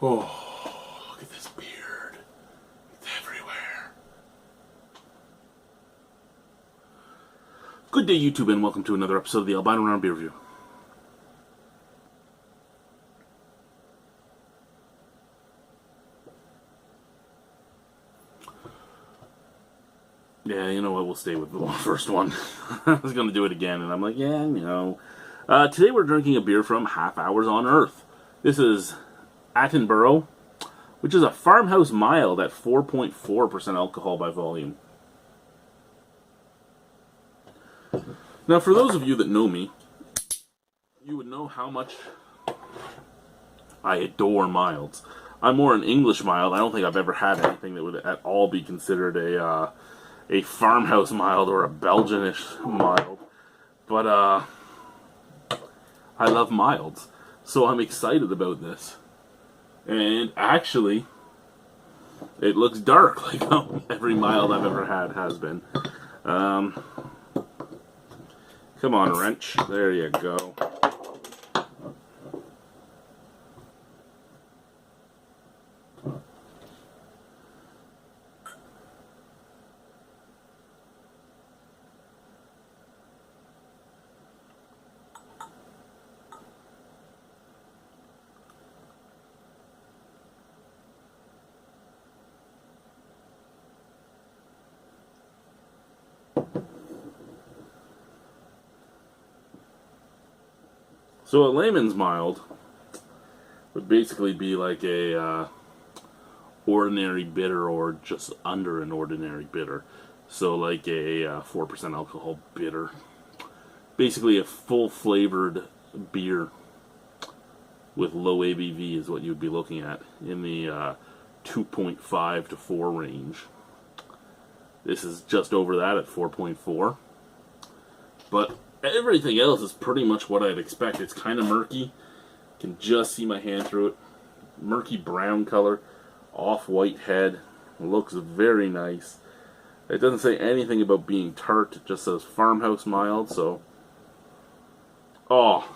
Oh, look at this beard. It's everywhere. Good day, YouTube, and welcome to another episode of the Albino Rhino Beer Review. Yeah, you know what? We'll stay with the first one. I was going to do it again, and I'm like, yeah, you know. Today we're drinking a beer from Half Hours on Earth. This is Attenborough, which is a farmhouse mild at 4.4% alcohol by volume. Now, for those of you that know me, you would know how much I adore milds. I'm more an English mild. I don't think I've ever had anything that would at all be considered a farmhouse mild or a Belgianish mild. But I love milds, so I'm excited about this. And actually, it looks dark like every mild I've ever had has been. Come on, wrench. There you go. So a layman's mild would basically be like a ordinary bitter or just under an ordinary bitter. So like a 4% alcohol bitter. Basically a full flavored beer with low ABV is what you'd be looking at in the 2.5 to 4 range. This is just over that at 4.4. But everything else is pretty much what I'd expect. It's kind of murky. Can just see my hand through it. Murky brown color. Off-white head. Looks very nice. It doesn't say anything about being tart. It just says farmhouse mild, so... Oh.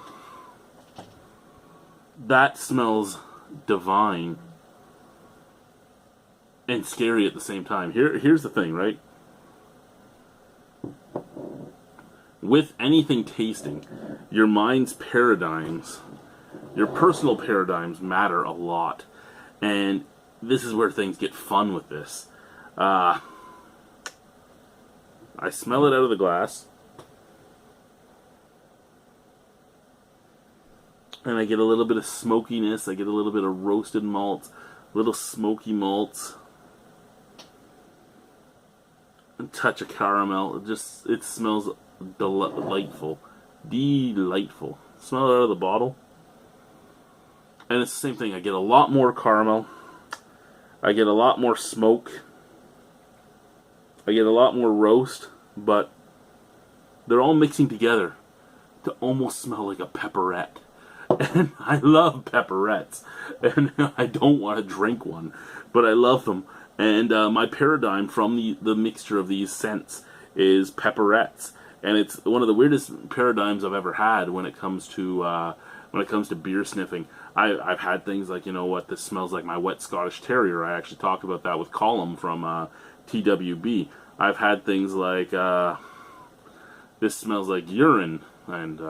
That smells divine. And scary at the same time. Here's the thing, right? With anything tasting, your mind's paradigms, your personal paradigms matter a lot. And this is where things get fun with this. I smell it out of the glass. And I get a little bit of smokiness. I get a little bit of roasted malts, little smoky malts. A touch of caramel. It smells delightful. Smell it out of the bottle. And it's the same thing. I get a lot more caramel. I get a lot more smoke. I get a lot more roast. But they're all mixing together to almost smell like a pepperette. And I love pepperettes. And I don't want to drink one. But I love them. And my paradigm from the mixture of these scents is pepperettes. And it's one of the weirdest paradigms I've ever had when it comes to beer sniffing. I've had things like, you know what, this smells like my wet Scottish Terrier. I actually talked about that with Colum from TWB. I've had things like this smells like urine, and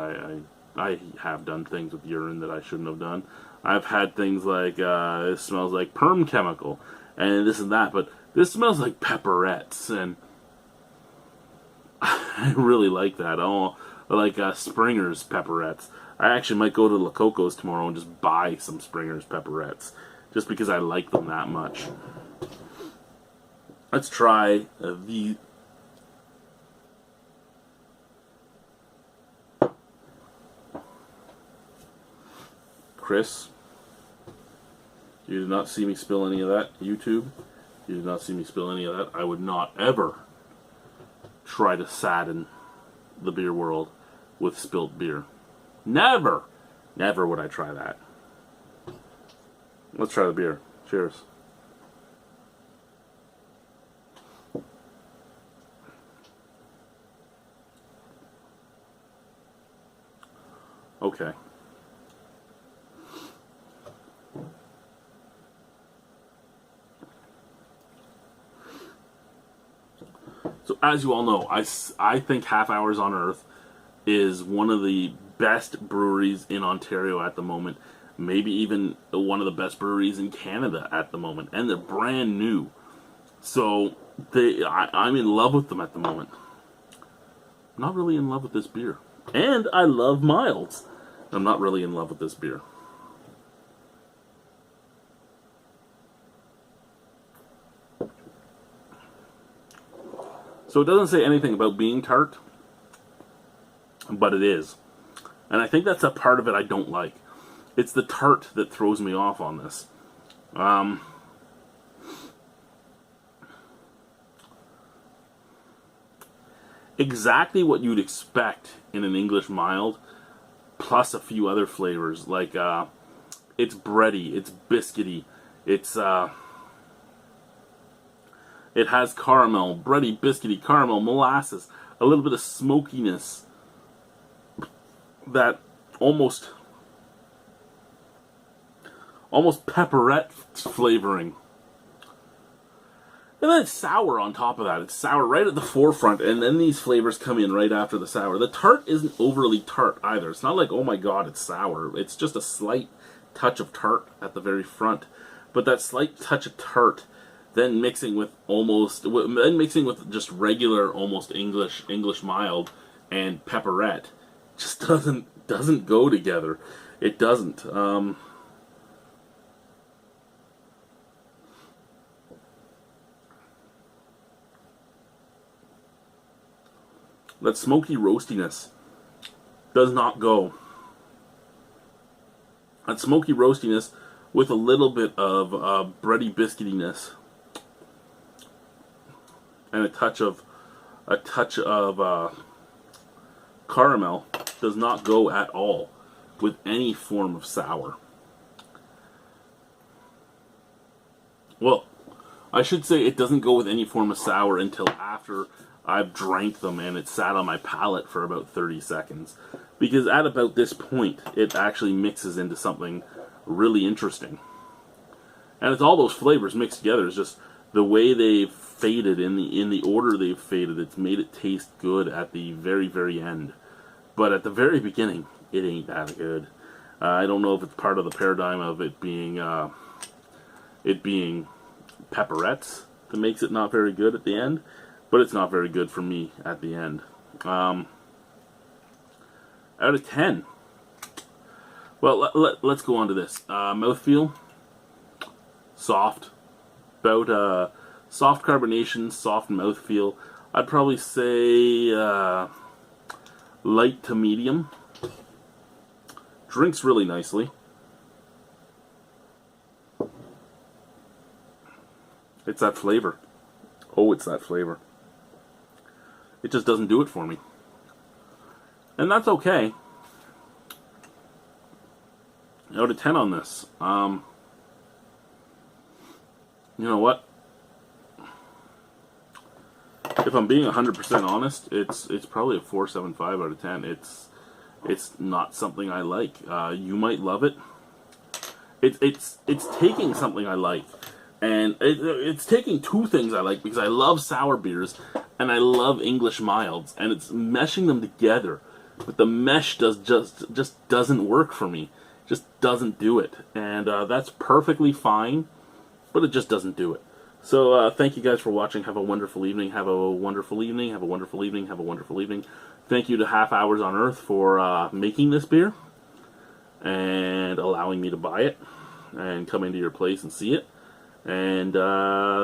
I have done things with urine that I shouldn't have done. I've had things like this smells like perm chemical, and this and that. But this smells like pepperettes, and I really like that. Oh, I like Springer's pepperettes. I actually might go to La Coco's tomorrow and just buy some Springer's pepperettes, just because I like them that much. Let's try the... Chris, you did not see me spill any of that. YouTube, you did not see me spill any of that. I would not ever try to sadden the beer world with spilt beer. Never! Never would I try that. Let's try the beer. Cheers. Okay. So as you all know, I think Half Hours on Earth is one of the best breweries in Ontario at the moment. Maybe even one of the best breweries in Canada at the moment. And they're brand new. So I'm in love with them at the moment. I'm not really in love with this beer. And I love milds. I'm not really in love with this beer. So it doesn't say anything about being tart, but it is. And I think that's a part of it I don't like. It's the tart that throws me off on this. Exactly what you'd expect in an English mild, plus a few other flavors. Like, it's bready, it's biscuity, it has caramel, bready, biscuity, caramel, molasses, a little bit of smokiness. That almost pepperette flavoring. And then it's sour on top of that. It's sour right at the forefront, and then these flavors come in right after the sour. The tart isn't overly tart either. It's not like, oh my god, it's sour. It's just a slight touch of tart at the very front. But that slight touch of tart, then mixing with just regular, almost English mild and pepperette, just doesn't go together. It doesn't. That smoky roastiness does not go. That smoky roastiness with a little bit of bready biscuitiness and a touch of caramel does not go at all with any form of sour. Well, I should say it doesn't go with any form of sour until after I've drank them and it sat on my palate for about 30 seconds. Because at about this point, it actually mixes into something really interesting. And it's all those flavors mixed together. It's just the way they've faded, in the order they've faded, it's made it taste good at the very, very end. But at the very beginning, it ain't that good. I don't know if it's part of the paradigm of it being pepperettes that makes it not very good at the end. But it's not very good for me at the end. Out of 10. Well, let's go on to this. Mouthfeel. Soft. About soft carbonation, soft mouthfeel. I'd probably say light to medium. Drinks really nicely. It's that flavor. Oh, it's that flavor. It just doesn't do it for me. And that's okay. Out of 10 on this. You know what? If I'm being 100% honest, it's probably a 4.75 out of 10. It's not something I like. You might love it. It's taking something I like. And it's taking two things I like, because I love sour beers and I love English milds, and it's meshing them together. But the mesh just doesn't work for me. Just doesn't do it. And that's perfectly fine, but it just doesn't do it. So thank you guys for watching. Have a wonderful evening. Have a wonderful evening. Have a wonderful evening. Have a wonderful evening. Thank you to Half Hours on Earth for making this beer and allowing me to buy it and come into your place and see it. And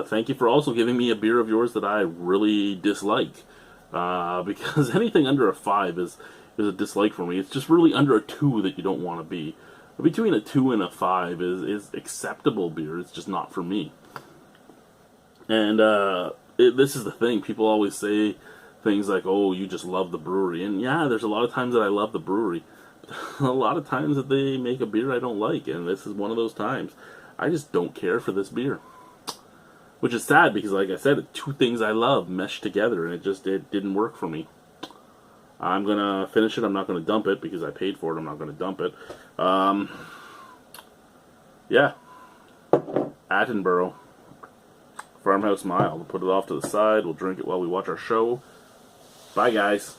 thank you for also giving me a beer of yours that I really dislike. Because anything under a 5 is a dislike for me. It's just really under a 2 that you don't want to be. Between a 2 and a 5 is acceptable beer. It's just not for me. And this is the thing. People always say things like, oh, you just love the brewery. And yeah, there's a lot of times that I love the brewery. A lot of times that they make a beer I don't like. And this is one of those times. I just don't care for this beer. Which is sad, because like I said, two things I love meshed together, and it didn't work for me. I'm going to finish it. I'm not going to dump it because I paid for it. I'm not going to dump it. Yeah. Attenborough. Farmhouse Mile. We'll put it off to the side. We'll drink it while we watch our show. Bye, guys.